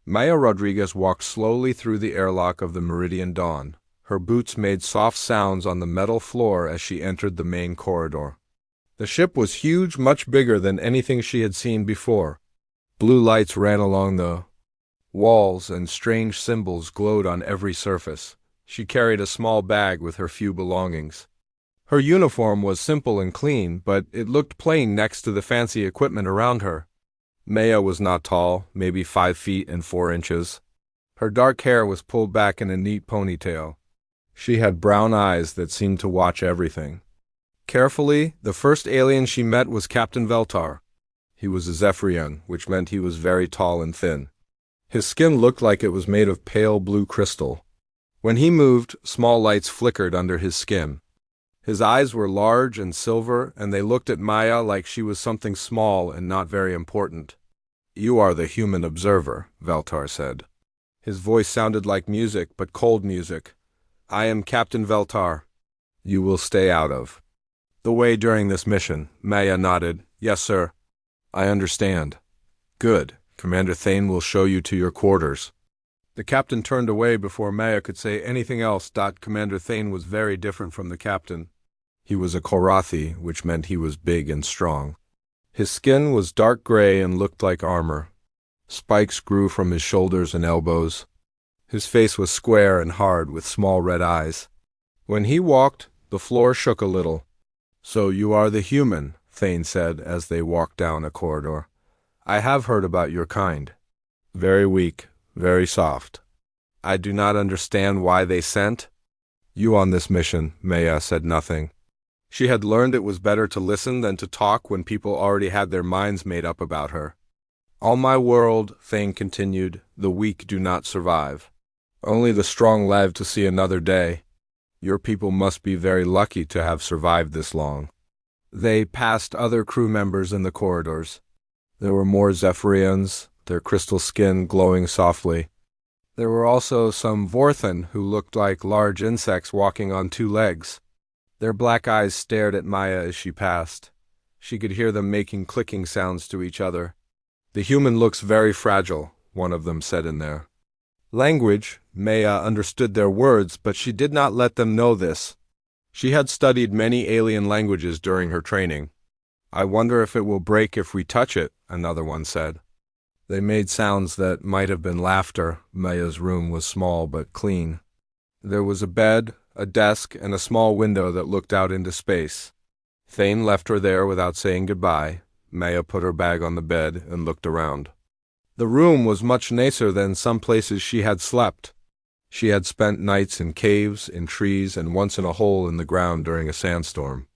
Maya Rodriguez walked slowly through the airlock of the Meridian Dawn. Her boots made soft sounds on the metal floor as she entered the main corridor. The ship was huge, much bigger than anything she had seen before. Blue lights ran along the walls and strange symbols glowed on every surface. She carried a small bag with her few belongings. Her uniform was simple and clean, but it looked plain next to the fancy equipment around her. Maya was not tall, maybe 5 feet and 4 inches. Her dark hair was pulled back in a neat ponytail. She had brown eyes that seemed to watch everything. Carefully, the first alien she met was Captain Veltar. He was a Zephyrian, which meant he was very tall and thin. His skin looked like it was made of pale blue crystal. When he moved, small lights flickered under his skin. His eyes were large and silver, and they looked at Maya like she was something small and not very important. "You are the human observer," Veltar said. His voice sounded like music, but cold music. "I am Captain Veltar. You will stay out of the way during this mission." Maya nodded. "Yes, sir." "I understand." "Good. Commander Thane will show you to your quarters." The captain turned away before Maya could say anything else. Commander Thane was very different from the captain. He was a Korathi, which meant he was big and strong. His skin was dark gray and looked like armor. Spikes grew from his shoulders and elbows. His face was square and hard with small red eyes. When he walked, the floor shook a little. "So you are the human," Thane said as they walked down a corridor. "I have heard about your kind. Very weak, very soft. I do not understand why they sent you on this mission." Maya said nothing. She had learned it was better to listen than to talk when people already had their minds made up about her. "On my world," Thane continued, "the weak do not survive. Only the strong live to see another day. Your people must be very lucky to have survived this long." They passed other crew members in the corridors. There were more Zephyrians, their crystal skin glowing softly. There were also some Vorthan who looked like large insects walking on 2 legs. Their black eyes stared at Maya as she passed. She could hear them making clicking sounds to each other. "The human looks very fragile," one of them said in there language. Maya understood their words, but she did not let them know this. She had studied many alien languages during her training. "I wonder if it will break if we touch it," another one said. They made sounds that might have been laughter. Maya's room was small but clean. There was a bed, a desk, and a small window that looked out into space. Thane left her there without saying goodbye. Maya put her bag on the bed and looked around. The room was much nicer than some places she had slept. She had spent nights in caves, in trees, and once in a hole in the ground during a sandstorm.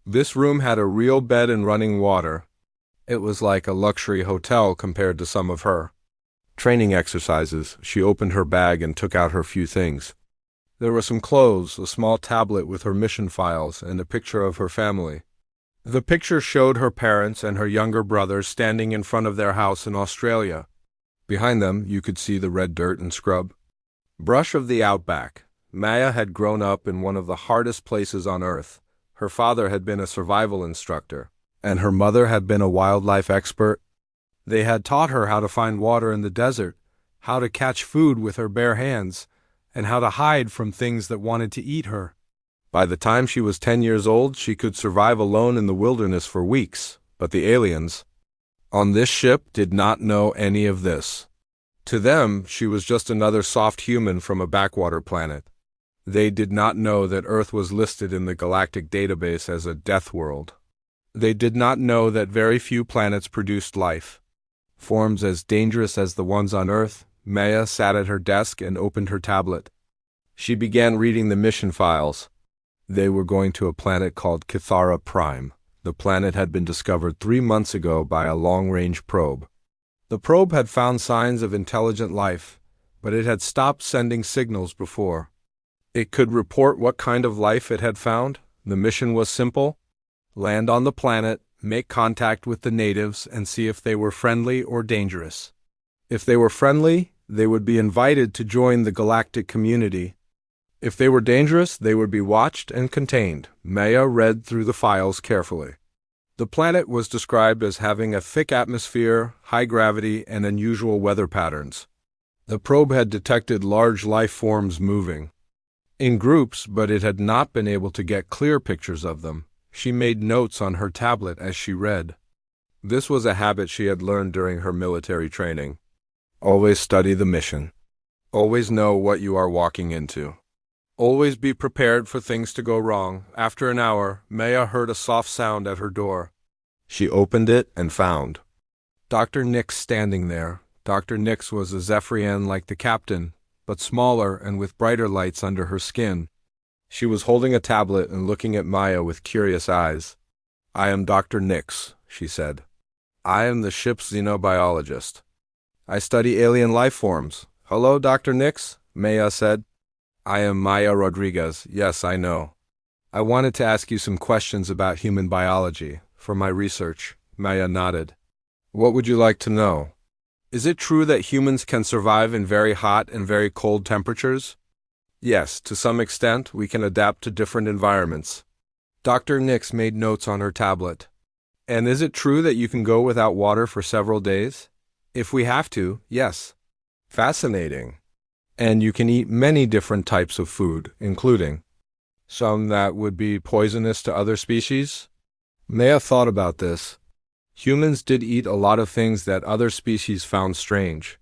This room had a real bed and running water. It was like a luxury hotel compared to some of her training exercises. She opened her bag and took out her few things. There were some clothes, a small tablet with her mission files, and a picture of her family. The picture showed her parents and her younger brother standing in front of their house in Australia. Behind them, you could see the red dirt and scrub brush of the outback. Maya had grown up in one of the hardest places on Earth. Her father had been a survival instructor, and her mother had been a wildlife expert. They had taught her how to find water in the desert, how to catch food with her bare hands, and how to hide from things that wanted to eat her. By the time she was 10 years old, she could survive alone in the wilderness for weeks, but the aliens on this ship did not know any of this. To them, she was just another soft human from a backwater planet. They did not know that Earth was listed in the Galactic database as a Deathworld. They did not know that very few planets produced life. Forms as dangerous as the ones on Earth. Maya sat at her desk and opened her tablet. She began reading the mission files. They were going to a planet called Kithara Prime. The planet had been discovered 3 months ago by a long-range probe. The probe had found signs of intelligent life, but it had stopped sending signals before. It could report what kind of life it had found. The mission was simple: land on the planet, make contact with the natives, and see if they were friendly or dangerous. If they were friendly, they would be invited to join the galactic community. If they were dangerous, they would be watched and contained. Maya read through the files carefully. The planet was described as having a thick atmosphere, high gravity, and unusual weather patterns. The probe had detected large life forms moving in groups, but it had not been able to get clear pictures of them. She made notes on her tablet as she read. This was a habit she had learned during her military training. Always study the mission. Always know what you are walking into. Always be prepared for things to go wrong. After an hour, Maya heard a soft sound at her door. She opened it and found Dr. Nix standing there. Dr. Nix was a Zephyrian like the captain, but smaller and with brighter lights under her skin. She was holding a tablet and looking at Maya with curious eyes. "I am Dr. Nix," she said. "I am the ship's xenobiologist. I study alien life forms." "Hello, Dr. Nix," Maya said. "I am Maya Rodriguez. Yes, I know. I wanted to ask you some questions about human biology for my research." Maya nodded. "What would you like to know?" "Is it true that humans can survive in very hot and very cold temperatures?" "Yes, to some extent we can adapt to different environments." Dr. Nix made notes on her tablet. "And is it true that you can go without water for several days?" "If we have to, yes." "Fascinating. And you can eat many different types of food, including some that would be poisonous to other species?" Maya thought about this. Humans did eat a lot of things that other species found strange.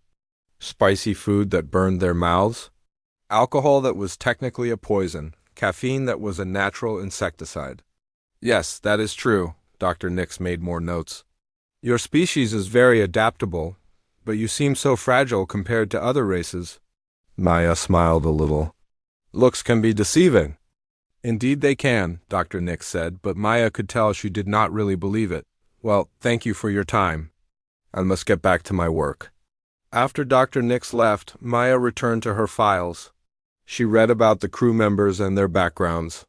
Spicy food that burned their mouths, alcohol that was technically a poison, caffeine that was a natural insecticide. "Yes, that is true." Dr. Nix made more notes. "Your species is very adaptable, but you seem so fragile compared to other races." Maya smiled a little. "Looks can be deceiving." "Indeed they can," Dr. Nix said, but Maya could tell she did not really believe it. "Well, thank you for your time. I must get back to my work." After Dr. Nix left, Maya returned to her files. She read about the crew members and their backgrounds.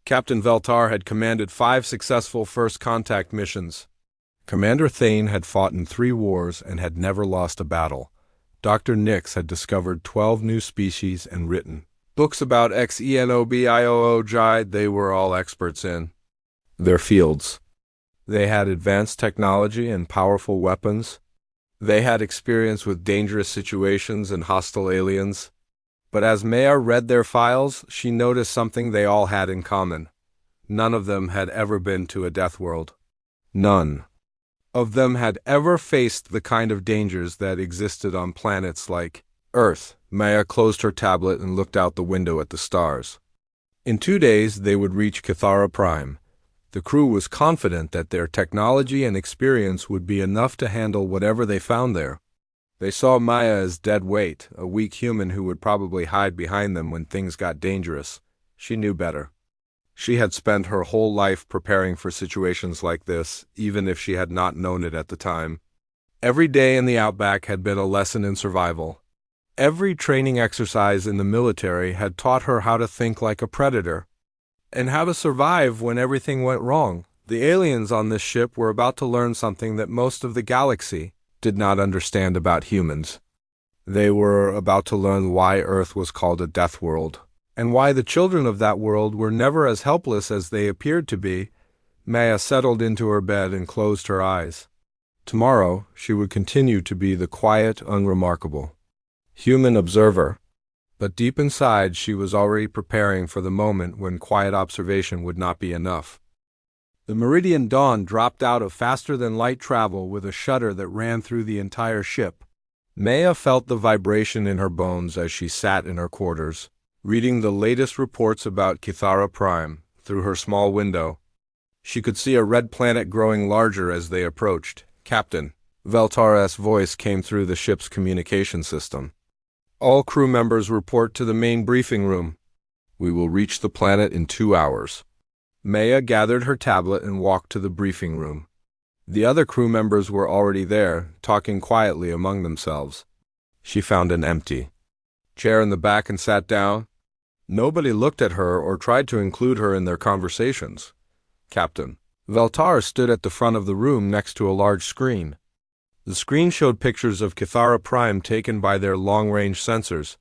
Captain Veltar had commanded 5 successful first contact missions. Commander Thane had fought in 3 wars and had never lost a battle. Dr. Nix had discovered 12 new species and written books about xenobiology they were all experts in their fields. They had advanced technology and powerful weapons. They had experience with dangerous situations and hostile aliens. But as Maya read their files, she noticed something they all had in common. None of them had ever been to a Deathworld. None of them had ever faced the kind of dangers that existed on planets like Earth. Maya closed her tablet and looked out the window at the stars. In 2 days, they would reach Cathara Prime. The crew was confident that their technology and experience would be enough to handle whatever they found there. They saw Maya as dead weight, a weak human who would probably hide behind them when things got dangerous. She knew better. She had spent her whole life preparing for situations like this, even if she had not known it at the time. Every day in the outback had been a lesson in survival. Every training exercise in the military had taught her how to think like a predator, and how to survive when everything went wrong. The aliens on this ship were about to learn something that most of the galaxy did not understand about humans. They were about to learn why Earth was called a death world, and why the children of that world were never as helpless as they appeared to be. Maya settled into her bed and closed her eyes. Tomorrow, she would continue to be the quiet, unremarkable human observer. But deep inside, she was already preparing for the moment when quiet observation would not be enough. The Meridian Dawn dropped out of faster-than-light travel with a shudder that ran through the entire ship. Maya felt the vibration in her bones as she sat in her quarters, reading the latest reports about Cathara Prime through her small window. She could see a red planet growing larger as they approached. "Captain," Veltar's voice came through the ship's communication system. "All crew members report to the main briefing room. We will reach the planet in 2 hours." Maya gathered her tablet and walked to the briefing room. The other crew members were already there, talking quietly among themselves. She found an empty chair in the back and sat down. Nobody looked at her or tried to include her in their conversations. "Captain." Veltar stood at the front of the room next to a large screen. The screen showed pictures of Cathara Prime taken by their long-range sensors.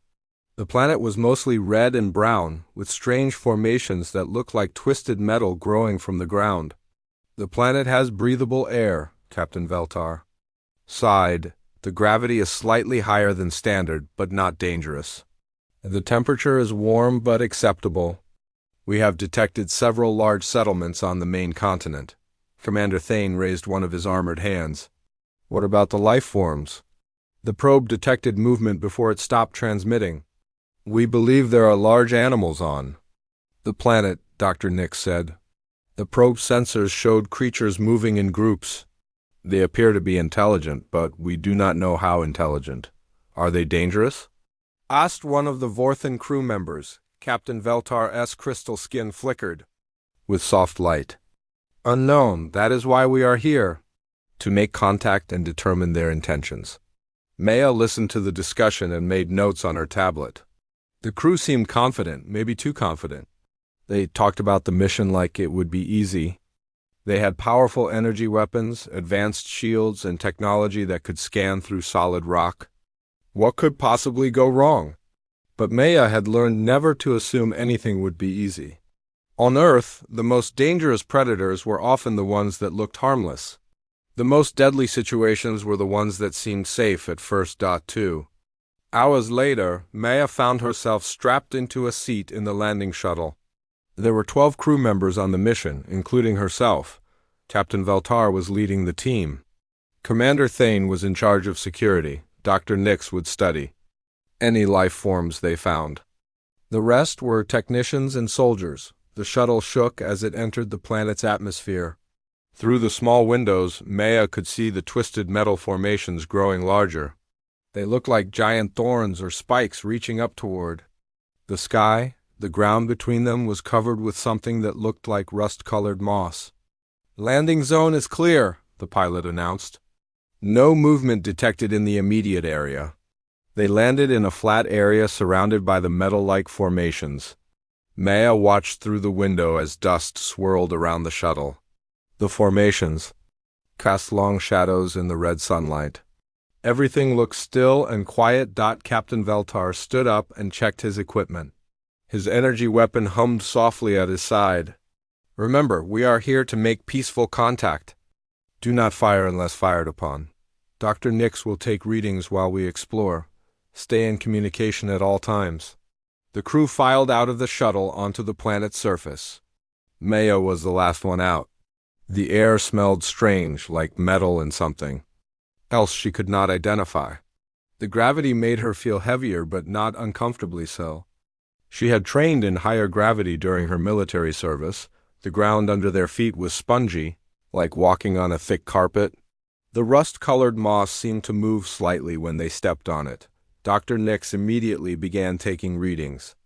The planet was mostly red and brown, with strange formations that looked like twisted metal growing from the ground. "The planet has breathable air," Captain Veltar sighed. The gravity is slightly higher than standard, but not dangerous. The temperature is warm but acceptable. We have detected several large settlements on the main continent. Commander Thane raised one of his armored hands. What about the life forms? The probe detected movement before it stopped transmitting. We believe there are large animals on the planet, Dr. Nix said. The probe sensors showed creatures moving in groups. They appear to be intelligent, but we do not know how intelligent. Are they dangerous? Asked one of the Vorthan crew members. Captain Veltar's crystal skin flickered with soft light. Unknown, that is why we are here, to make contact and determine their intentions. Maya listened to the discussion and made notes on her tablet. The crew seemed confident, maybe too confident. They talked about the mission like it would be easy. They had powerful energy weapons, advanced shields, and technology that could scan through solid rock. What could possibly go wrong? But Maya had learned never to assume anything would be easy. On Earth, the most dangerous predators were often the ones that looked harmless. The most deadly situations were the ones that seemed safe at first. 2 hours later, Maya found herself strapped into a seat in the landing shuttle. There were 12 crew members on the mission, including herself. Captain Veltar was leading the team. Commander Thane was in charge of security. Dr. Nix would study any life forms they found. The rest were technicians and soldiers. The shuttle shook as it entered the planet's atmosphere. Through the small windows, Maya could see the twisted metal formations growing larger. They looked like giant thorns or spikes reaching up toward the sky. The ground between them was covered with something that looked like rust-colored moss. Landing zone is clear, the pilot announced. No movement detected in the immediate area. They landed in a flat area surrounded by the metal-like formations. Maya watched through the window as dust swirled around the shuttle. The formations cast long shadows in the red sunlight. Everything looked still and quiet. Captain Veltar stood up and checked his equipment. His energy weapon hummed softly at his side. Remember, we are here to make peaceful contact. Do not fire unless fired upon. Dr. Nix will take readings while we explore. Stay in communication at all times. The crew filed out of the shuttle onto the planet's surface. Maya was the last one out. The air smelled strange, like metal and something else she could not identify. The gravity made her feel heavier, but not uncomfortably so. She had trained in higher gravity during her military service. The ground under their feet was spongy, like walking on a thick carpet. The rust-colored moss seemed to move slightly when they stepped on it. Dr. Nix immediately began taking readings.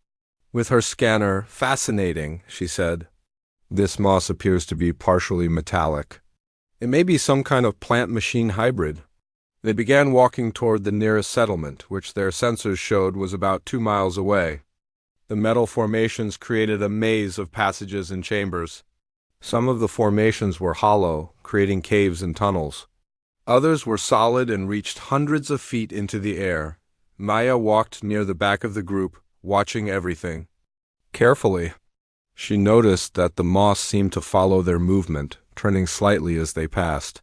With her scanner, fascinating, she said. This moss appears to be partially metallic. It may be some kind of plant-machine hybrid. They began walking toward the nearest settlement, which their sensors showed was about 2 miles away. The metal formations created a maze of passages and chambers. Some of the formations were hollow, creating caves and tunnels. Others were solid and reached hundreds of feet into the air. Maya walked near the back of the group, watching everything carefully. She noticed that the moss seemed to follow their movement, turning slightly as they passed.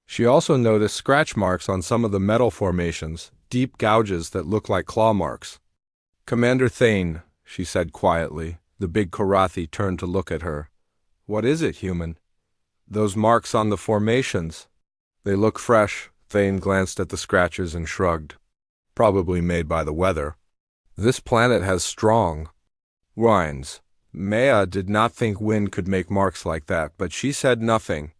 She also noticed scratch marks on some of the metal formations, deep gouges that looked like claw marks. Commander Thane, she said quietly. The big Korathi turned to look at her. What is it, human? Those marks on the formations. They look fresh. Thane glanced at the scratches and shrugged. Probably made by the weather. This planet has strong winds. Maya did not think wind could make marks like that, but she said nothing.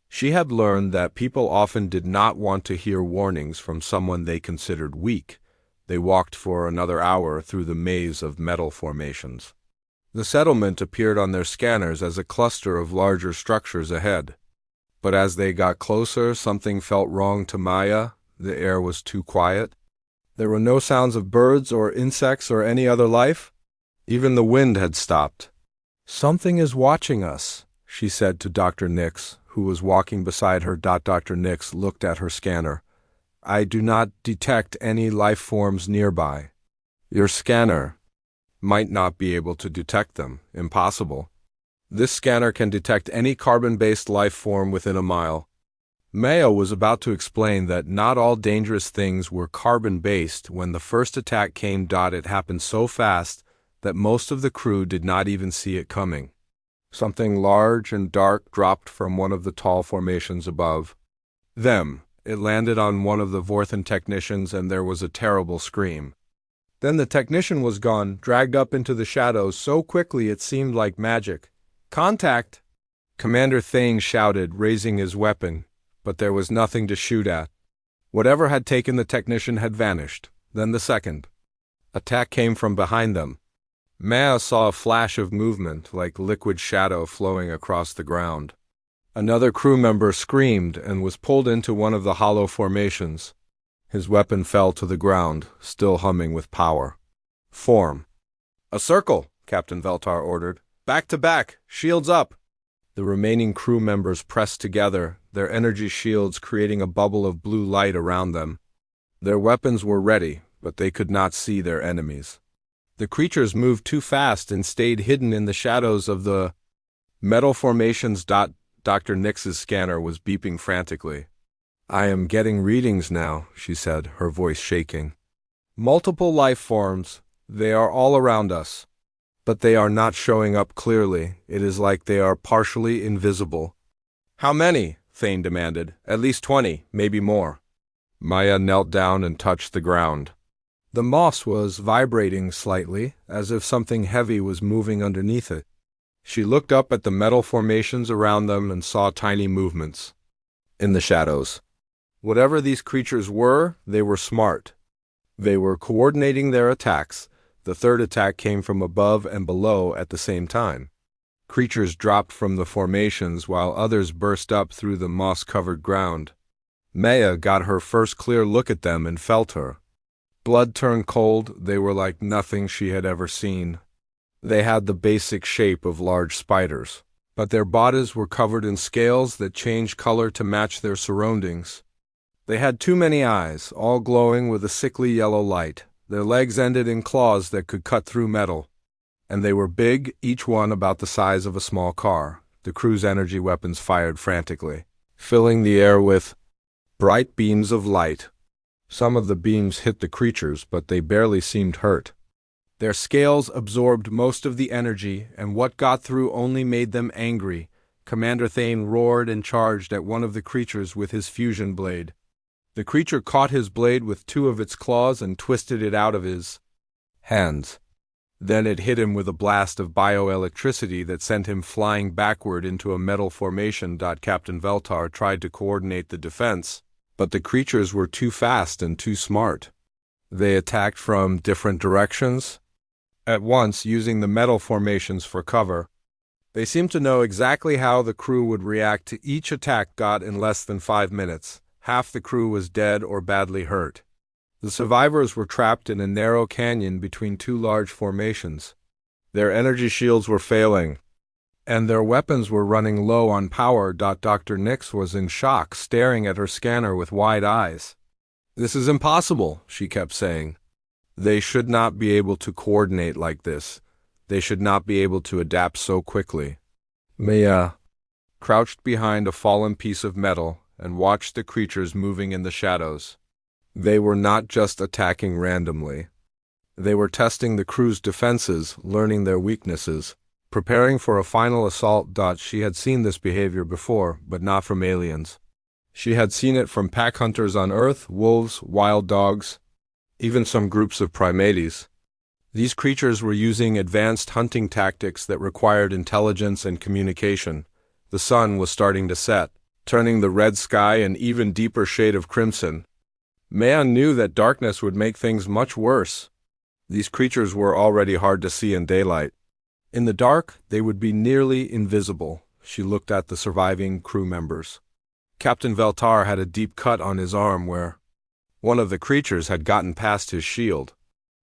She had learned that people often did not want to hear warnings from someone they considered weak. They walked for another hour through the maze of metal formations. The settlement appeared on their scanners as a cluster of larger structures ahead. But as they got closer, something felt wrong to Maya. The air was too quiet. There were no sounds of birds or insects or any other life. Even the wind had stopped. Something is watching us, she said to Dr. Nix, who was walking beside her. Dr. Nix looked at her scanner. I do not detect any life forms nearby. Your scanner might not be able to detect them. Impossible. This scanner can detect any carbon-based life form within a mile. Maya was about to explain that not all dangerous things were carbon-based when the first attack came. It happened so fast that most of the crew did not even see it coming. Something large and dark dropped from one of the tall formations above them. It landed on one of the Vorthan technicians, and there was a terrible scream. Then the technician was gone, dragged up into the shadows so quickly it seemed like magic. "Contact!" Commander Thane shouted, raising his weapon, but there was nothing to shoot at. Whatever had taken the technician had vanished. Then the second attack came from behind them. Maya saw a flash of movement, like liquid shadow flowing across the ground. Another crew member screamed and was pulled into one of the hollow formations. His weapon fell to the ground, still humming with power. "Form." "A circle," Captain Veltar ordered. "Back to back, shields up." The remaining crew members pressed together, their energy shields creating a bubble of blue light around them. Their weapons were ready, but they could not see their enemies. The creatures moved too fast and stayed hidden in the shadows of the metal formations. Dr. Nix's scanner was beeping frantically. "I am getting readings now," she said, her voice shaking. "Multiple life forms. They are all around us. But they are not showing up clearly. It is like they are partially invisible." "How many?" Thane demanded. "At least 20, maybe more." Maya knelt down and touched the ground. The moss was vibrating slightly, as if something heavy was moving underneath it. She looked up at the metal formations around them and saw tiny movements in the shadows. Whatever these creatures were, they were smart. They were coordinating their attacks. The third attack came from above and below at the same time. Creatures dropped from the formations while others burst up through the moss-covered ground. Maya got her first clear look at them and felt her blood turned cold. They were like nothing she had ever seen. They had the basic shape of large spiders, but their bodies were covered in scales that changed color to match their surroundings. They had too many eyes, all glowing with a sickly yellow light. Their legs ended in claws that could cut through metal. And they were big, each one about the size of a small car. The crew's energy weapons fired frantically, filling the air with bright beams of light. Some of the beams hit the creatures, but they barely seemed hurt. Their scales absorbed most of the energy, and what got through only made them angry. Commander Thane roared and charged at one of the creatures with his fusion blade. The creature caught his blade with two of its claws and twisted it out of his hands. Then it hit him with a blast of bioelectricity that sent him flying backward into a metal formation. Captain Veltar tried to coordinate the defense, but the creatures were too fast and too smart. They attacked from different directions at once, using the metal formations for cover. They seemed to know exactly how the crew would react to each attack. In less than 5 minutes, half the crew was dead or badly hurt. The survivors were trapped in a narrow canyon between two large formations. Their energy shields were failing, and their weapons were running low on power. Dr. Nix was in shock, staring at her scanner with wide eyes. "This is impossible," she kept saying. "They should not be able to coordinate like this. They should not be able to adapt so quickly." Maya crouched behind a fallen piece of metal and watched the creatures moving in the shadows. They were not just attacking randomly. They were testing the crew's defenses, learning their weaknesses, preparing for a final assault. She had seen this behavior before, but not from aliens. She had seen it from pack hunters on Earth, wolves, wild dogs, even some groups of primates. These creatures were using advanced hunting tactics that required intelligence and communication. The sun was starting to set, turning the red sky an even deeper shade of crimson. Maya knew that darkness would make things much worse. These creatures were already hard to see in daylight. In the dark, they would be nearly invisible. She looked at the surviving crew members. Captain Veltar had a deep cut on his arm where one of the creatures had gotten past his shield.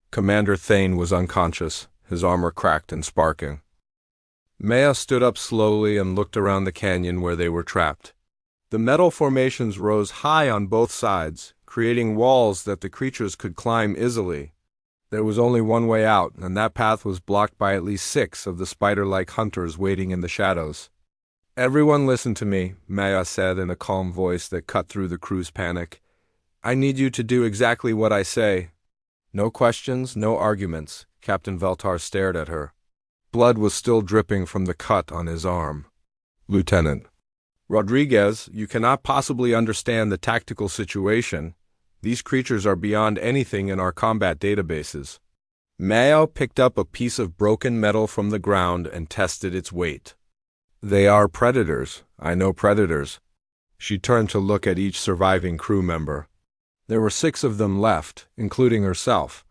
Commander Thane was unconscious, his armor cracked and sparking. Maya stood up slowly and looked around the canyon where they were trapped. The metal formations rose high on both sides, creating walls that the creatures could climb easily. There was only one way out, and that path was blocked by at least 6 of the spider-like hunters waiting in the shadows. Everyone listen to me, Maya said in a calm voice that cut through the crew's panic. I need you to do exactly what I say. No questions, no arguments. Captain Veltar stared at her. Blood was still dripping from the cut on his arm. Lieutenant Rodriguez, you cannot possibly understand the tactical situation. These creatures are beyond anything in our combat databases. Mayo picked up a piece of broken metal from the ground and tested its weight. They are predators. I know predators. She turned to look at each surviving crew member. There were 6 of them left, including herself.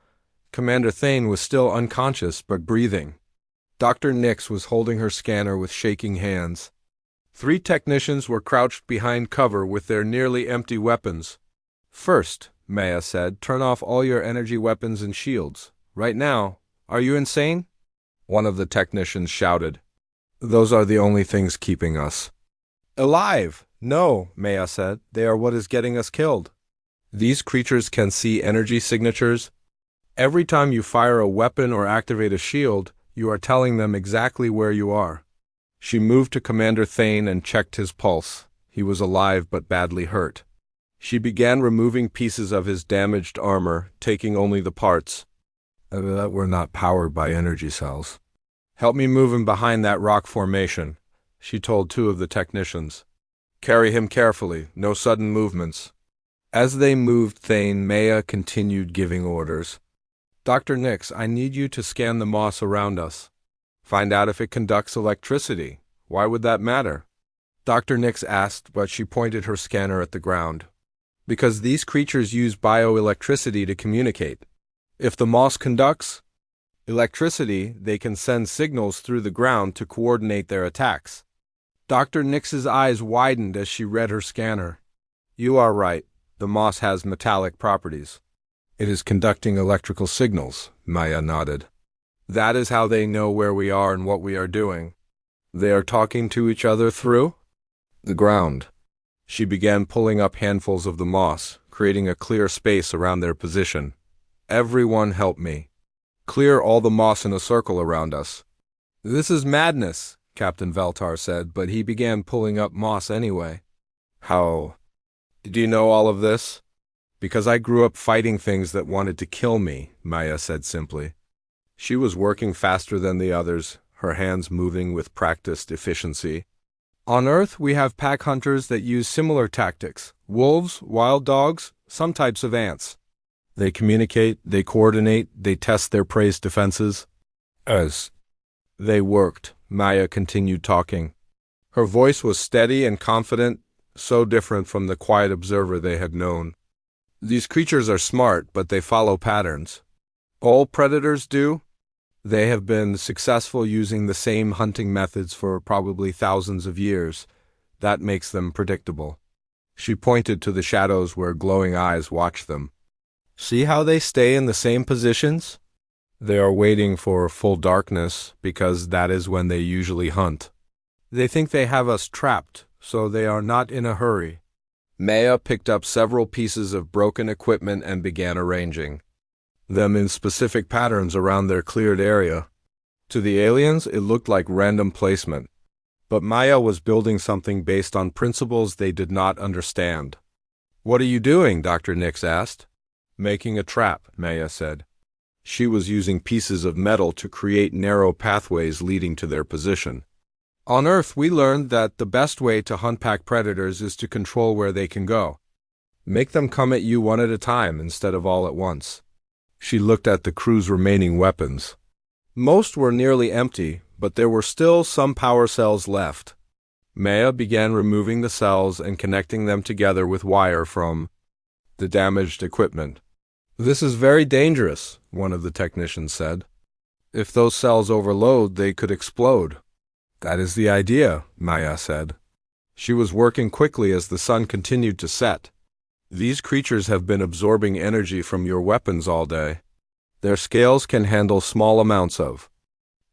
Commander Thane was still unconscious but breathing. Dr. Nix was holding her scanner with shaking hands. 3 technicians were crouched behind cover with their nearly empty weapons. First, Maya said, turn off all your energy weapons and shields. Right now. Are you insane? One of the technicians shouted. Those are the only things keeping us alive. No, Maya said. They are what is getting us killed. These creatures can see energy signatures. Every time you fire a weapon or activate a shield, you are telling them exactly where you are. She moved to Commander Thane and checked his pulse. He was alive but badly hurt. She began removing pieces of his damaged armor, taking only the parts that were not powered by energy cells. Help me move him behind that rock formation, she told 2 of the technicians. Carry him carefully, no sudden movements. As they moved Thane, Maya continued giving orders. Dr. Nix, I need you to scan the moss around us. Find out if it conducts electricity. Why would that matter? Dr. Nix asked, but she pointed her scanner at the ground. Because these creatures use bioelectricity to communicate. If the moss conducts electricity, they can send signals through the ground to coordinate their attacks. Dr. Nix's eyes widened as she read her scanner. You are right. The moss has metallic properties. It is conducting electrical signals, Maya nodded. That is how they know where we are and what we are doing. They are talking to each other through the ground. She began pulling up handfuls of the moss, creating a clear space around their position. Everyone help me. Clear all the moss in a circle around us. This is madness, Captain Veltar said, but he began pulling up moss anyway. How? Do you know all of this? Because I grew up fighting things that wanted to kill me, Maya said simply. She was working faster than the others, her hands moving with practiced efficiency. On Earth, we have pack hunters that use similar tactics. Wolves, wild dogs, some types of ants. They communicate, they coordinate, they test their prey's defenses. As they worked, Maya continued talking. Her voice was steady and confident, so different from the quiet observer they had known. These creatures are smart, but they follow patterns. All predators do. They have been successful using the same hunting methods for probably thousands of years. That makes them predictable. She pointed to the shadows where glowing eyes watched them. See how they stay in the same positions? They are waiting for full darkness because that is when they usually hunt. They think they have us trapped, so they are not in a hurry. Maya picked up several pieces of broken equipment and began arranging them in specific patterns around their cleared area. To the aliens, it looked like random placement. But Maya was building something based on principles they did not understand. What are you doing? Dr. Nix asked. Making a trap, Maya said. She was using pieces of metal to create narrow pathways leading to their position. On Earth, we learned that the best way to hunt pack predators is to control where they can go. Make them come at you one at a time instead of all at once. She looked at the crew's remaining weapons. Most were nearly empty, but there were still some power cells left. Maya began removing the cells and connecting them together with wire from the damaged equipment. This is very dangerous, one of the technicians said. If those cells overload, they could explode. That is the idea, Maya said. She was working quickly as the sun continued to set. These creatures have been absorbing energy from your weapons all day. Their scales can handle small amounts of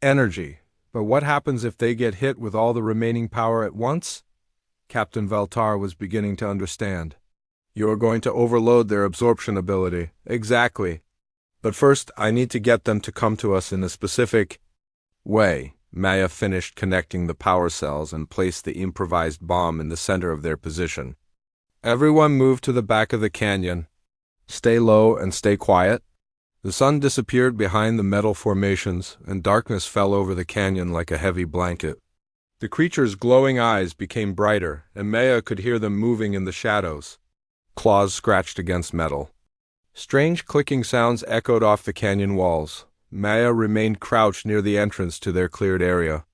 energy. But what happens if they get hit with all the remaining power at once? Captain Veltar was beginning to understand. You are going to overload their absorption ability. Exactly. But first, I need to get them to come to us in a specific way. Maya finished connecting the power cells and placed the improvised bomb in the center of their position. Everyone moved to the back of the canyon. Stay low and stay quiet. The sun disappeared behind the metal formations, and darkness fell over the canyon like a heavy blanket. The creatures' glowing eyes became brighter, and Maya could hear them moving in the shadows. Claws scratched against metal. Strange clicking sounds echoed off the canyon walls. Maya remained crouched near the entrance to their cleared area.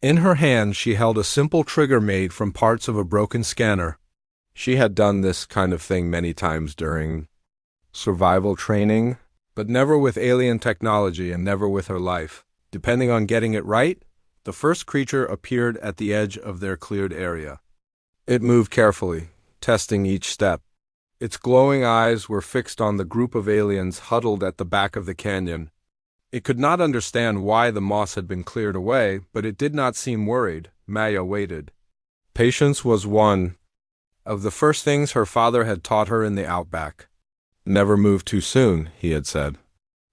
In her hand she held a simple trigger made from parts of a broken scanner. She had done this kind of thing many times during survival training, but never with alien technology and never with her life. Depending on getting it right, the first creature appeared at the edge of their cleared area. It moved carefully, testing each step. Its glowing eyes were fixed on the group of aliens huddled at the back of the canyon. It could not understand why the moss had been cleared away, but it did not seem worried. Maya waited. Patience was one of the first things her father had taught her in the outback. Never move too soon, he had said.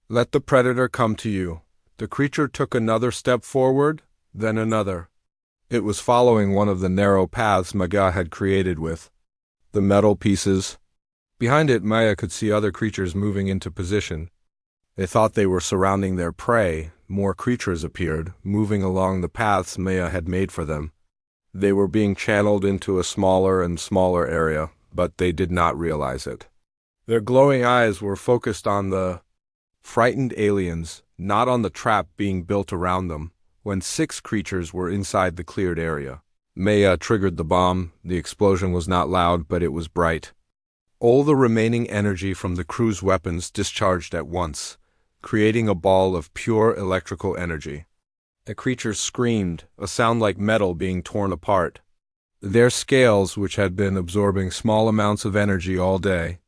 Let the predator come to you. The creature took another step forward, then another. It was following one of the narrow paths Maga had created with the metal pieces. Behind it, Maya could see other creatures moving into position. They thought they were surrounding their prey. More creatures appeared, moving along the paths Maya had made for them. They were being channeled into a smaller and smaller area, but they did not realize it. Their glowing eyes were focused on the frightened aliens, not on the trap being built around them, when 6 creatures were inside the cleared area. Maya triggered the bomb. The explosion was not loud, but it was bright. All the remaining energy from the crew's weapons discharged at once, creating a ball of pure electrical energy. The creatures screamed, a sound like metal being torn apart. Their scales, which had been absorbing small amounts of energy all day,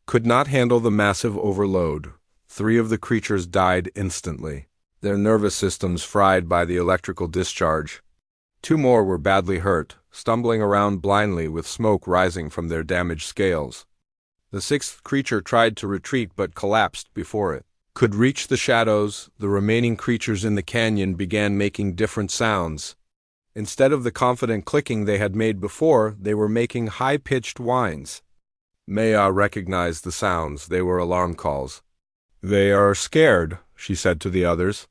could not handle the massive overload. 3 of the creatures died instantly, their nervous systems fried by the electrical discharge. 2 more were badly hurt, stumbling around blindly with smoke rising from their damaged scales. The 6th creature tried to retreat but collapsed before it could reach the shadows. The remaining creatures in the canyon began making different sounds. Instead of the confident clicking they had made before, they were making high-pitched whines. Maya recognized the sounds. They were alarm calls. They are scared, she said to the others.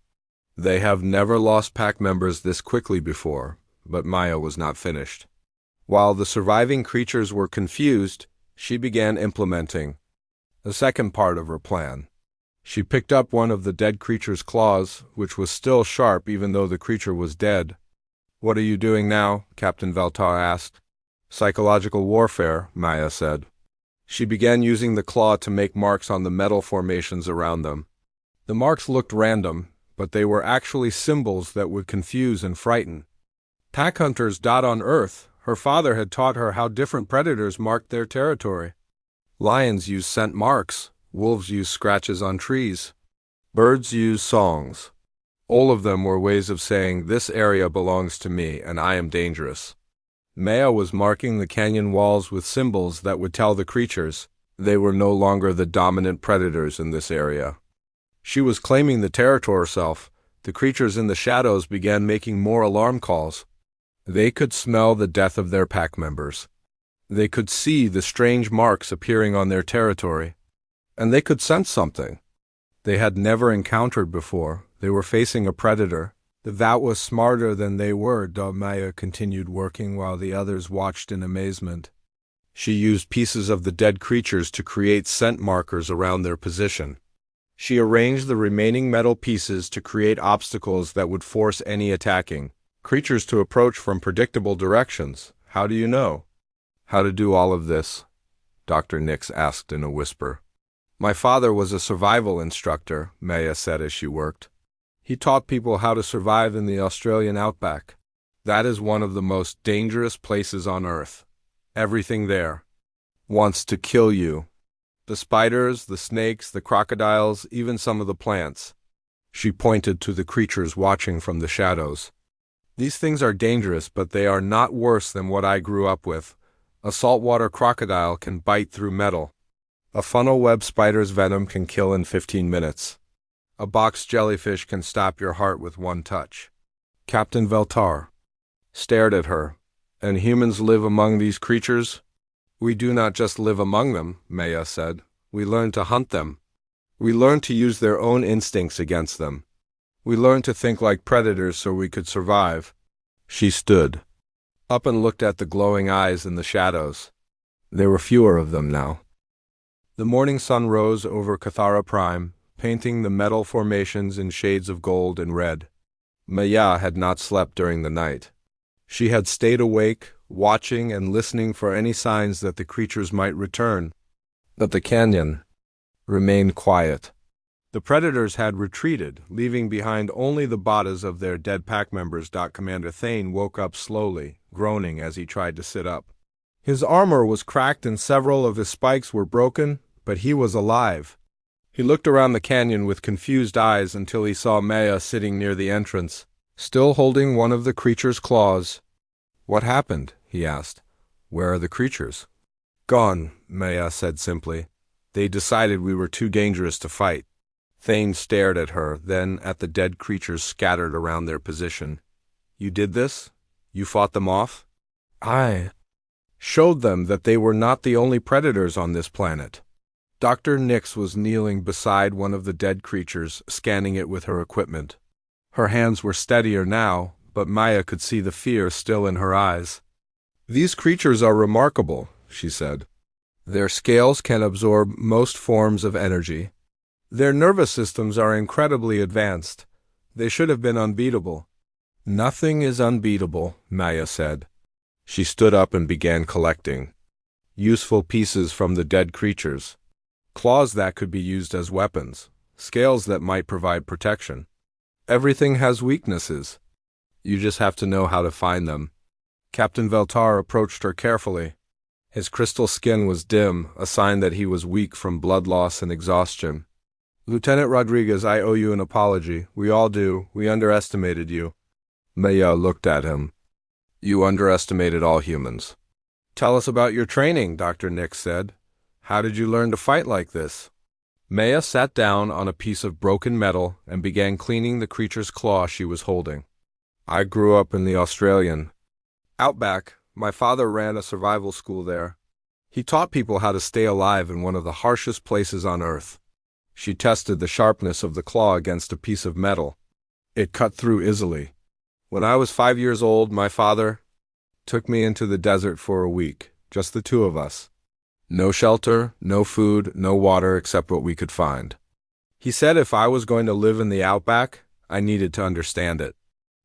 They have never lost pack members this quickly before, but Maya was not finished. While the surviving creatures were confused, she began implementing the second part of her plan. She picked up one of the dead creature's claws, which was still sharp even though the creature was dead. What are you doing now? Captain Veltar asked. Psychological warfare, Maya said. She began using the claw to make marks on the metal formations around them. The marks looked random, but they were actually symbols that would confuse and frighten. Pack hunters dot on Earth. Her father had taught her how different predators marked their territory. Lions use scent marks. Wolves use scratches on trees. Birds use songs. All of them were ways of saying, this area belongs to me and I am dangerous. Maya was marking the canyon walls with symbols that would tell the creatures they were no longer the dominant predators in this area. She was claiming the territory herself. The creatures in the shadows began making more alarm calls. They could smell the death of their pack members. They could see the strange marks appearing on their territory. And they could sense something they had never encountered before. They were facing a predator. That was smarter than they were. Maya continued working while the others watched in amazement. She used pieces of the dead creatures to create scent markers around their position. She arranged the remaining metal pieces to create obstacles that would force any attacking creatures to approach from predictable directions. How do you know how to do all of this? Dr. Nix asked in a whisper. My father was a survival instructor, Maya said as she worked. He taught people how to survive in the Australian outback. That is one of the most dangerous places on Earth. Everything there wants to kill you. The spiders, the snakes, the crocodiles, even some of the plants. She pointed to the creatures watching from the shadows. These things are dangerous, but they are not worse than what I grew up with. A saltwater crocodile can bite through metal. A funnel web spider's venom can kill in 15 minutes. A box jellyfish can stop your heart with one touch. Captain Veltar stared at her. And humans live among these creatures? We do not just live among them, Maya said. We learn to hunt them. We learn to use their own instincts against them. We learn to think like predators so we could survive. She stood up and looked at the glowing eyes in the shadows. There were fewer of them now. The morning sun rose over Cathara Prime, painting the metal formations in shades of gold and red. Maya had not slept during the night. She had stayed awake, watching and listening for any signs that the creatures might return. But the canyon remained quiet. The predators had retreated, leaving behind only the bodies of their dead pack members. Commander Thane woke up slowly, groaning as he tried to sit up. His armor was cracked and several of his spikes were broken, but he was alive. He looked around the canyon with confused eyes until he saw Maya sitting near the entrance, still holding one of the creature's claws. "What happened?" he asked. "Where are the creatures?" "Gone," Maya said simply. "They decided we were too dangerous to fight." Thane stared at her, then at the dead creatures scattered around their position. "You did this? You fought them off?" "I showed them that they were not the only predators on this planet." Dr. Nix was kneeling beside one of the dead creatures, scanning it with her equipment. Her hands were steadier now, but Maya could see the fear still in her eyes. "These creatures are remarkable," she said. "Their scales can absorb most forms of energy. Their nervous systems are incredibly advanced. They should have been unbeatable." "Nothing is unbeatable," Maya said. She stood up and began collecting useful pieces from the dead creatures. Claws that could be used as weapons, scales that might provide protection. Everything has weaknesses. You just have to know how to find them. Captain Veltar approached her carefully. His crystal skin was dim, a sign that he was weak from blood loss and exhaustion. "Lieutenant Rodriguez, I owe you an apology. We all do. We underestimated you." Maya looked at him. "You underestimated all humans." "Tell us about your training," Dr. Nix said. "How did you learn to fight like this?" Maya sat down on a piece of broken metal and began cleaning the creature's claw she was holding. "I grew up in the Australian outback. My father ran a survival school there. He taught people how to stay alive in one of the harshest places on Earth." She tested the sharpness of the claw against a piece of metal. It cut through easily. "When I was 5 years old, my father took me into the desert for a week, just the two of us. No shelter, no food, no water except what we could find. He said if I was going to live in the outback, I needed to understand it."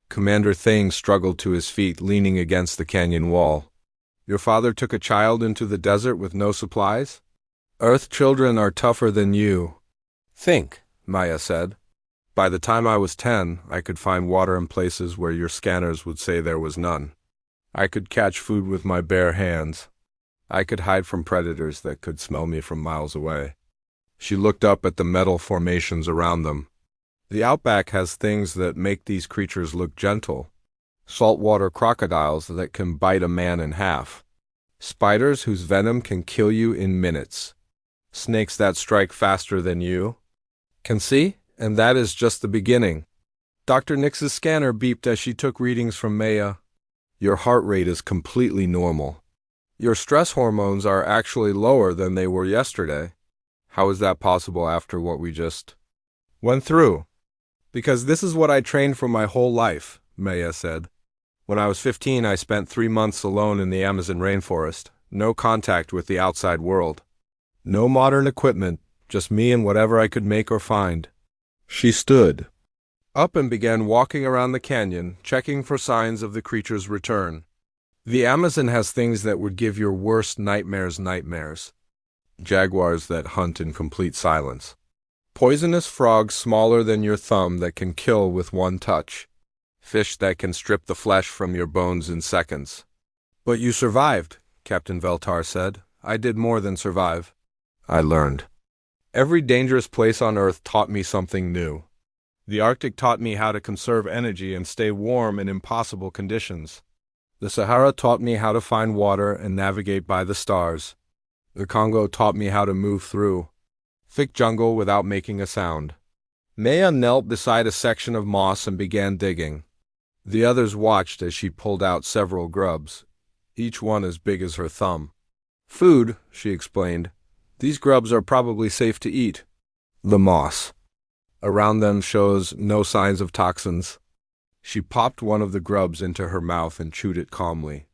Commander Thane struggled to his feet, leaning against the canyon wall. "Your father took a child into the desert with no supplies? Earth children are tougher than you." "Think," Maya said. "By the time I was 10, I could find water in places where your scanners would say there was none. I could catch food with my bare hands. I could hide from predators that could smell me from miles away." She looked up at the metal formations around them. "The outback has things that make these creatures look gentle. Saltwater crocodiles that can bite a man in half. Spiders whose venom can kill you in minutes. Snakes that strike faster than you. Can see? And that is just the beginning." Dr. Nix's scanner beeped as she took readings from Maya. "Your heart rate is completely normal. Your stress hormones are actually lower than they were yesterday. How is that possible after what we just went through?" "Because this is what I trained for my whole life," Maya said. "When I was 15, I spent 3 months alone in the Amazon rainforest. No contact with the outside world. No modern equipment, just me and whatever I could make or find." She stood up and began walking around the canyon, checking for signs of the creature's return. "The Amazon has things that would give your worst nightmares nightmares. Jaguars that hunt in complete silence. Poisonous frogs smaller than your thumb that can kill with one touch. Fish that can strip the flesh from your bones in seconds." "But you survived," Captain Veltar said. "I did more than survive. I learned. Every dangerous place on Earth taught me something new. The Arctic taught me how to conserve energy and stay warm in impossible conditions. The Sahara taught me how to find water and navigate by the stars. The Congo taught me how to move through thick jungle without making a sound." Maya knelt beside a section of moss and began digging. The others watched as she pulled out several grubs, each one as big as her thumb. "Food," she explained. "These grubs are probably safe to eat." The moss around them shows no signs of toxins. She popped one of the grubs into her mouth and chewed it calmly.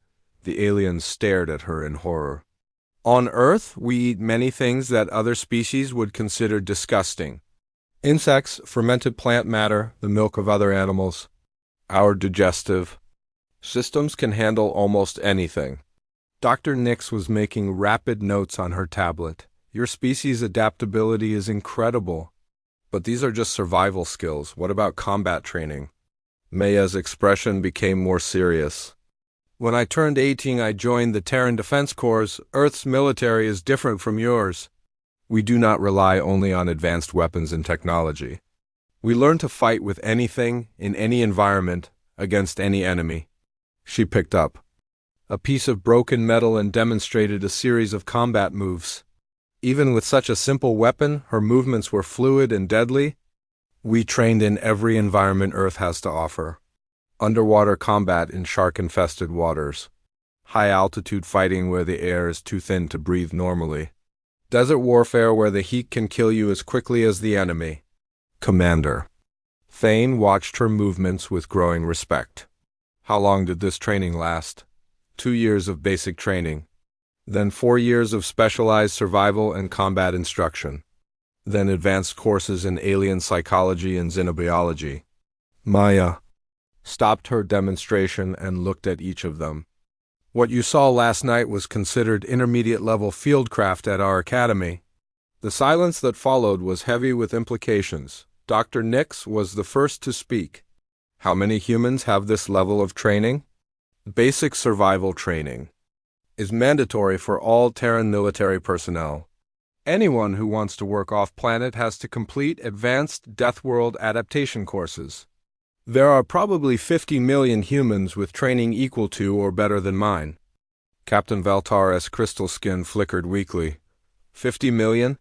The aliens stared at her in horror. "On Earth, we eat many things that other species would consider disgusting. Insects, fermented plant matter, the milk of other animals. Our digestive systems can handle almost anything." Dr. Nix was making rapid notes on her tablet. "Your species' adaptability is incredible. But these are just survival skills. What about combat training?" Maya's expression became more serious. "When I turned 18, I joined the Terran Defense Corps. Earth's military is different from yours. We do not rely only on advanced weapons and technology. We learn to fight with anything, in any environment, against any enemy." She picked up a piece of broken metal and demonstrated a series of combat moves. Even with such a simple weapon, her movements were fluid and deadly. "We trained in every environment Earth has to offer. Underwater combat in shark-infested waters. High-altitude fighting where the air is too thin to breathe normally. Desert warfare where the heat can kill you as quickly as the enemy." Commander Thane watched her movements with growing respect. "How long did this training last?" 2 years of basic training. Then 4 years of specialized survival and combat instruction. Then advanced courses in alien psychology and xenobiology. Maya stopped her demonstration and looked at each of them. "What you saw last night was considered intermediate-level fieldcraft at our academy." The silence that followed was heavy with implications. Dr. Nix was the first to speak. "How many humans have this level of training?" "Basic survival training is mandatory for all Terran military personnel. Anyone who wants to work off-planet has to complete advanced Deathworld adaptation courses. There are probably 50 million humans with training equal to or better than mine." Captain Valtar's crystal skin flickered weakly. 50 million?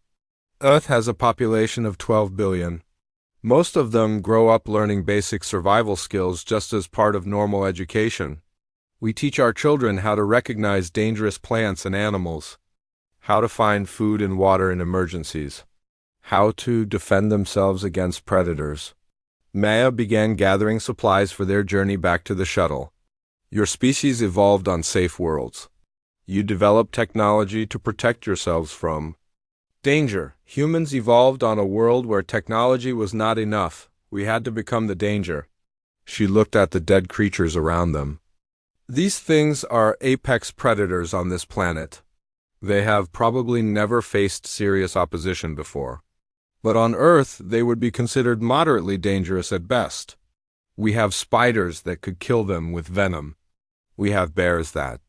Earth has a population of 12 billion. Most of them grow up learning basic survival skills just as part of normal education. We teach our children how to recognize dangerous plants and animals, how to find food and water in emergencies, how to defend themselves against predators. Maya began gathering supplies for their journey back to the shuttle. "Your species evolved on safe worlds. You developed technology to protect yourselves from danger. Humans evolved on a world where technology was not enough. We had to become the danger." She looked at the dead creatures around them. "These things are apex predators on this planet. They have probably never faced serious opposition before. But on Earth, they would be considered moderately dangerous at best. We have spiders that could kill them with venom. We have bears that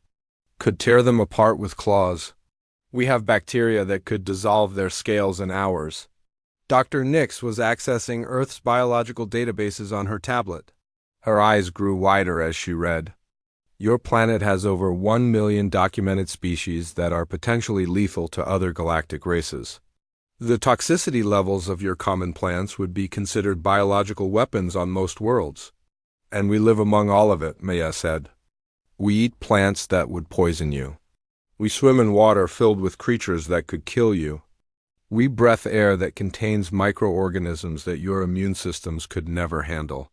could tear them apart with claws. We have bacteria that could dissolve their scales in hours." Dr. Nix was accessing Earth's biological databases on her tablet. Her eyes grew wider as she read. "Your planet has over 1 million documented species that are potentially lethal to other galactic races. The toxicity levels of your common plants would be considered biological weapons on most worlds. And we live among all of it," Maya said. "We eat plants that would poison you. We swim in water filled with creatures that could kill you. We breathe air that contains microorganisms that your immune systems could never handle."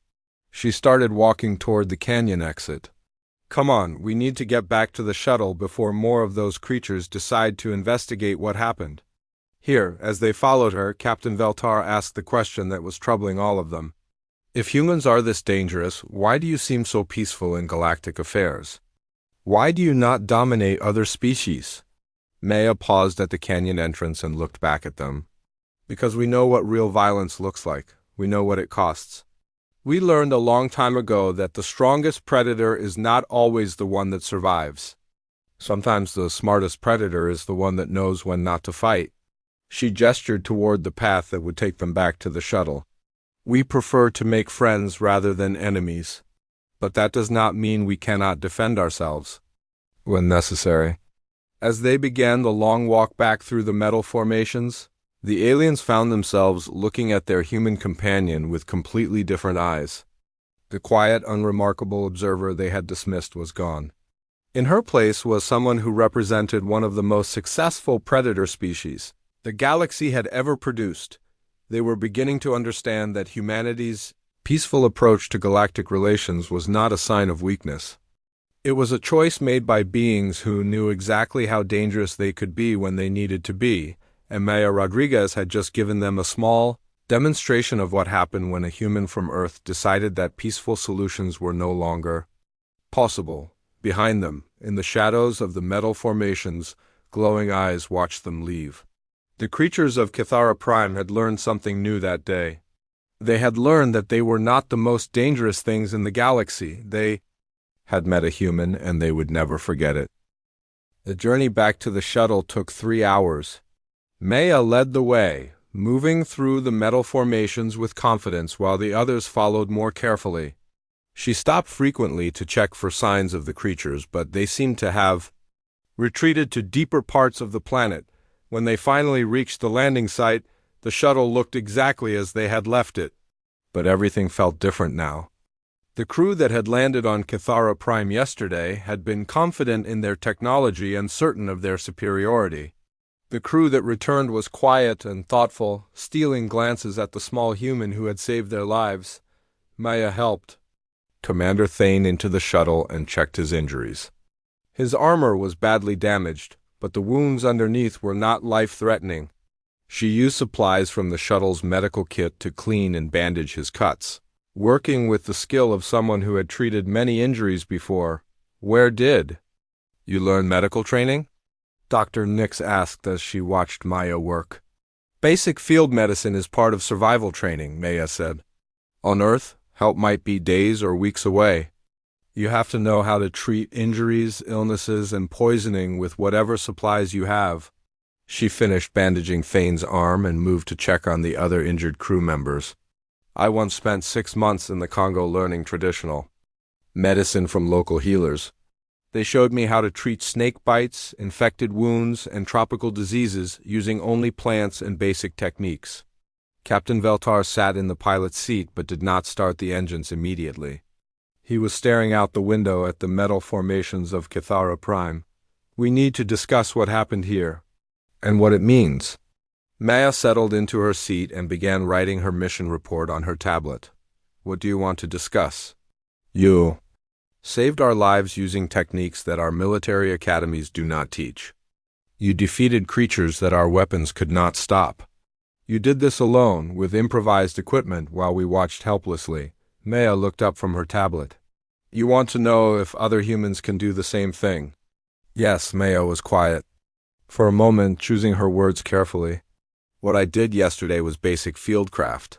She started walking toward the canyon exit. "Come on, we need to get back to the shuttle before more of those creatures decide to investigate what happened." Here, as they followed her, Captain Veltar asked the question that was troubling all of them. "If humans are this dangerous, why do you seem so peaceful in galactic affairs? Why do you not dominate other species?" Maya paused at the canyon entrance and looked back at them. "Because we know what real violence looks like. We know what it costs. We learned a long time ago that the strongest predator is not always the one that survives. Sometimes the smartest predator is the one that knows when not to fight." She gestured toward the path that would take them back to the shuttle. "We prefer to make friends rather than enemies. But that does not mean we cannot defend ourselves when necessary." As they began the long walk back through the metal formations, the aliens found themselves looking at their human companion with completely different eyes. The quiet, unremarkable observer they had dismissed was gone. In her place was someone who represented one of the most successful predator species the galaxy had ever produced. They were beginning to understand that humanity's peaceful approach to galactic relations was not a sign of weakness. It was a choice made by beings who knew exactly how dangerous they could be when they needed to be, and Maya Rodriguez had just given them a small demonstration of what happened when a human from Earth decided that peaceful solutions were no longer possible. Behind them, in the shadows of the metal formations, glowing eyes watched them leave. The creatures of Kithara Prime had learned something new that day. They had learned that they were not the most dangerous things in the galaxy. They had met a human, and they would never forget it. The journey back to the shuttle took 3 hours. Maya led the way, moving through the metal formations with confidence while the others followed more carefully. She stopped frequently to check for signs of the creatures, but they seemed to have retreated to deeper parts of the planet. When they finally reached the landing site, the shuttle looked exactly as they had left it. But everything felt different now. The crew that had landed on Kithara Prime yesterday had been confident in their technology and certain of their superiority. The crew that returned was quiet and thoughtful, stealing glances at the small human who had saved their lives. Maya helped Commander Thane into the shuttle and checked his injuries. His armor was badly damaged, but the wounds underneath were not life-threatening. She used supplies from the shuttle's medical kit to clean and bandage his cuts, working with the skill of someone who had treated many injuries before. "Where did you learn medical training?" Dr. Nix asked as she watched Maya work. "Basic field medicine is part of survival training," Maya said. "On Earth, help might be days or weeks away. You have to know how to treat injuries, illnesses, and poisoning with whatever supplies you have." She finished bandaging Thane's arm and moved to check on the other injured crew members. "I once spent 6 months in the Congo learning traditional medicine from local healers. They showed me how to treat snake bites, infected wounds, and tropical diseases using only plants and basic techniques." Captain Veltar sat in the pilot's seat but did not start the engines immediately. He was staring out the window at the metal formations of Kithara Prime. "We need to discuss what happened here, and what it means." Maya settled into her seat and began writing her mission report on her tablet. "What do you want to discuss?" "You saved our lives using techniques that our military academies do not teach. You defeated creatures that our weapons could not stop. You did this alone, with improvised equipment, while we watched helplessly." Maya looked up from her tablet. "You want to know if other humans can do the same thing?" "Yes." Maya was quiet, for a moment, choosing her words carefully. "What I did yesterday was basic fieldcraft.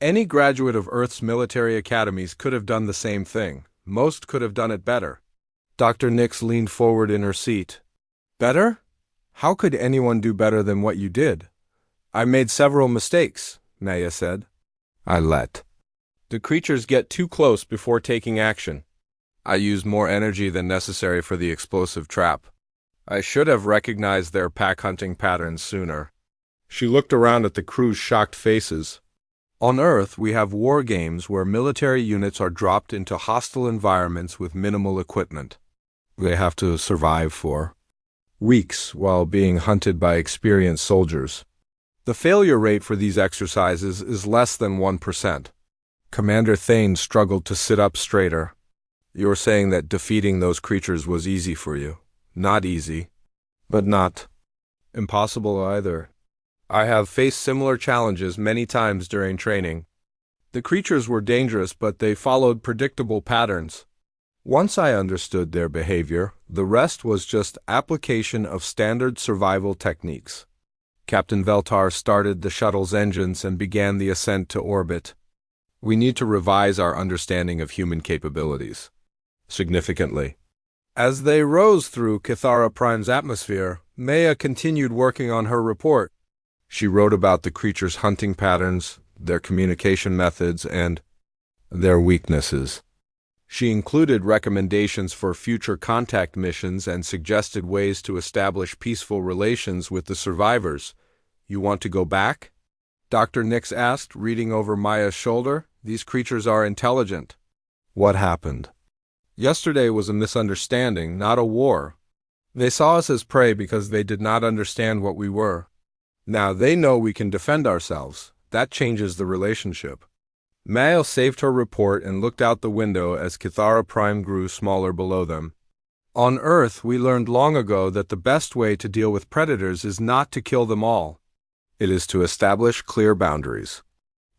Any graduate of Earth's military academies could have done the same thing. Most could have done it better." Dr. Nix leaned forward in her seat. "Better? How could anyone do better than what you did?" "I made several mistakes," Maya said. "I let the creatures get too close before taking action. I used more energy than necessary for the explosive trap. I should have recognized their pack-hunting patterns sooner." She looked around at the crew's shocked faces. "On Earth, we have war games where military units are dropped into hostile environments with minimal equipment. They have to survive for weeks while being hunted by experienced soldiers. The failure rate for these exercises is less than 1%. Commander Thane struggled to sit up straighter. "You're saying that defeating those creatures was easy for you?" "Not easy, but not impossible either. I have faced similar challenges many times during training. The creatures were dangerous, but they followed predictable patterns. Once I understood their behavior, the rest was just application of standard survival techniques." Captain Veltar started the shuttle's engines and began the ascent to orbit. "We need to revise our understanding of human capabilities significantly." As they rose through Kithara Prime's atmosphere, Maya continued working on her report. She wrote about the creatures' hunting patterns, their communication methods, and their weaknesses. She included recommendations for future contact missions and suggested ways to establish peaceful relations with the survivors. "You want to go back?" Dr. Nix asked, reading over Maya's shoulder. "These creatures are intelligent. What happened? Yesterday was a misunderstanding, not a war. They saw us as prey because they did not understand what we were. Now they know we can defend ourselves. That changes the relationship. Mayo saved her report and looked out the window as Kithara Prime grew smaller below them. On Earth, we learned long ago that the best way to deal with predators is not to kill them all. It is to establish clear boundaries.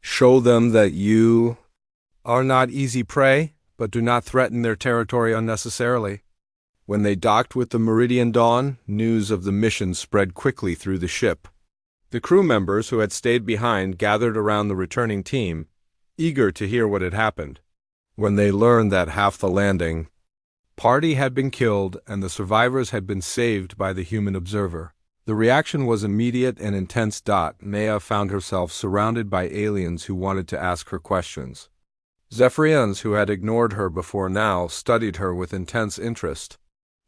Show them that you are not easy prey, but do not threaten their territory unnecessarily. When they docked with the Meridian Dawn, news of the mission spread quickly through the ship. The crew members who had stayed behind gathered around the returning team, eager to hear what had happened. When they learned that half the landing party had been killed and the survivors had been saved by the human observer, the reaction was immediate and intense. Maya found herself surrounded by aliens who wanted to ask her questions. Zephyrians, who had ignored her before now, studied her with intense interest.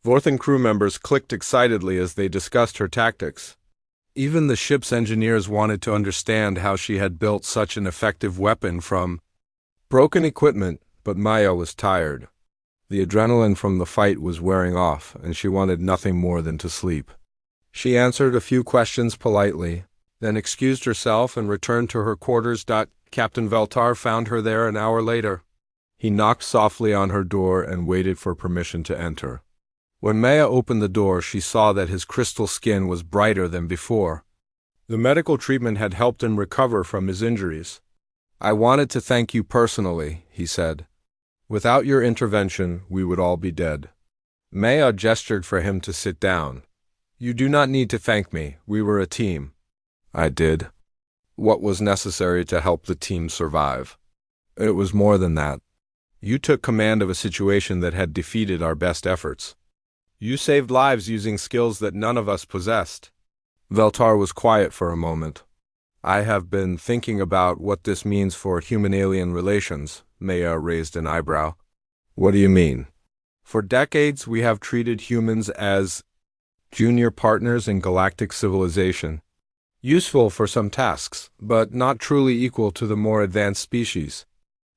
Vorthan crew members clicked excitedly as they discussed her tactics. Even the ship's engineers wanted to understand how she had built such an effective weapon from broken equipment, but Maya was tired. The adrenaline from the fight was wearing off, and she wanted nothing more than to sleep. She answered a few questions politely, then excused herself and returned to her quarters. Captain Veltar found her there an hour later. He knocked softly on her door and waited for permission to enter. When Maya opened the door, she saw that his crystal skin was brighter than before. The medical treatment had helped him recover from his injuries. "I wanted to thank you personally," he said. "Without your intervention, we would all be dead." Maya gestured for him to sit down. "You do not need to thank me. We were a team." "I did what was necessary to help the team survive. It was more than that. You took command of a situation that had defeated our best efforts. You saved lives using skills that none of us possessed." Veltar was quiet for a moment. "I have been thinking about what this means for human-alien relations." Maya raised an eyebrow. "What do you mean?" "For decades, we have treated humans as junior partners in galactic civilization. Useful for some tasks, but not truly equal to the more advanced species.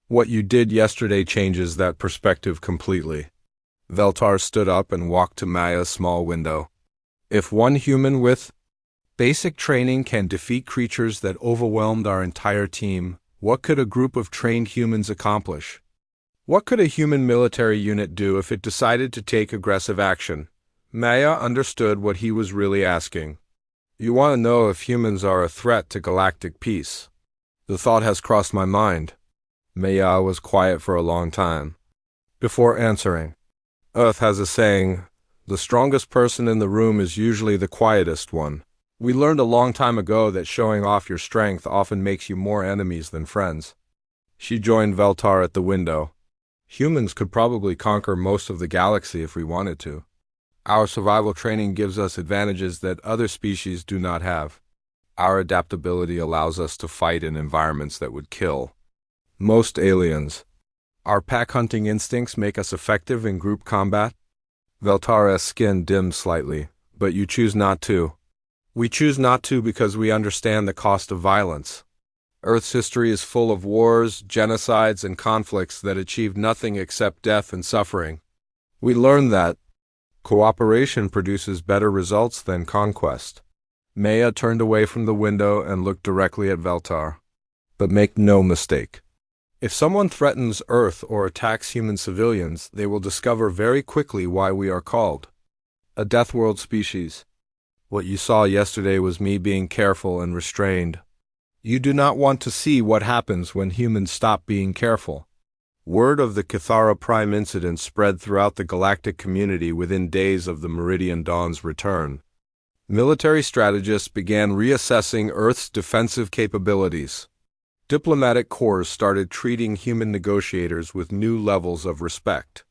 What you did yesterday changes that perspective completely." Veltar stood up and walked to Maya's small window. "If one human with basic training can defeat creatures that overwhelmed our entire team, what could a group of trained humans accomplish? What could a human military unit do if it decided to take aggressive action?" Maya understood what he was really asking. "You want to know if humans are a threat to galactic peace?" "The thought has crossed my mind." Maya was quiet for a long time before answering. "Earth has a saying, the strongest person in the room is usually the quietest one. We learned a long time ago that showing off your strength often makes you more enemies than friends." She joined Veltar at the window. "Humans could probably conquer most of the galaxy if we wanted to. Our survival training gives us advantages that other species do not have. Our adaptability allows us to fight in environments that would kill most aliens. Our pack-hunting instincts make us effective in group combat." Veltara's skin dimmed slightly. "But you choose not to." "We choose not to because we understand the cost of violence. Earth's history is full of wars, genocides, and conflicts that achieved nothing except death and suffering. We learned that cooperation produces better results than conquest." Maya turned away from the window and looked directly at Veltar. "But make no mistake. If someone threatens Earth or attacks human civilians, they will discover very quickly why we are called a Deathworld species. What you saw yesterday was me being careful and restrained. You do not want to see what happens when humans stop being careful." Word of the Kithara Prime incident spread throughout the galactic community within days of the Meridian Dawn's return. Military strategists began reassessing Earth's defensive capabilities. Diplomatic corps started treating human negotiators with new levels of respect.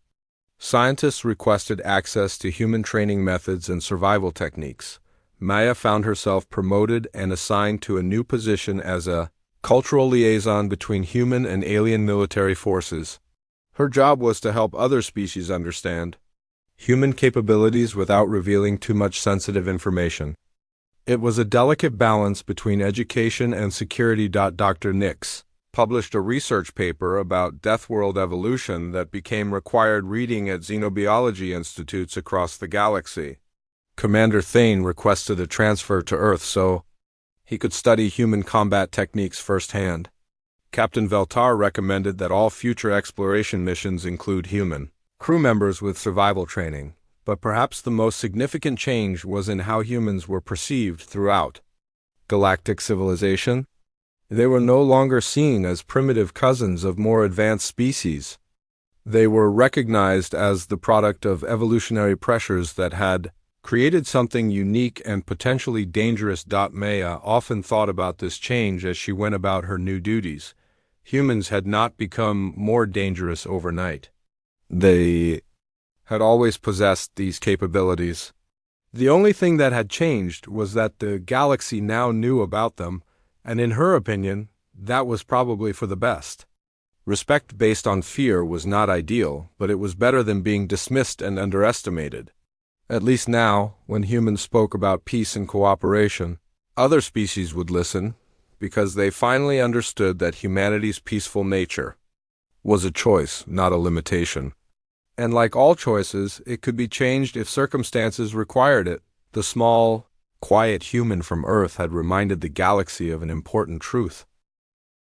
Scientists requested access to human training methods and survival techniques. Maya found herself promoted and assigned to a new position as a cultural liaison between human and alien military forces. Her job was to help other species understand human capabilities without revealing too much sensitive information. It was a delicate balance between education and security. Dr. Nix, published a research paper about Deathworld evolution that became required reading at xenobiology institutes across the galaxy. Commander Thane requested a transfer to Earth so he could study human combat techniques firsthand. Captain Veltar recommended that all future exploration missions include human crew members with survival training, but perhaps the most significant change was in how humans were perceived throughout galactic civilization. They were no longer seen as primitive cousins of more advanced species. They were recognized as the product of evolutionary pressures that had created something unique and potentially dangerous. Maya often thought about this change as she went about her new duties. Humans had not become more dangerous overnight. They had always possessed these capabilities. The only thing that had changed was that the galaxy now knew about them, and in her opinion, that was probably for the best. Respect based on fear was not ideal, but it was better than being dismissed and underestimated. At least now, when humans spoke about peace and cooperation, other species would listen, because they finally understood that humanity's peaceful nature was a choice, not a limitation. And like all choices, it could be changed if circumstances required it. The small, quiet human from Earth had reminded the galaxy of an important truth.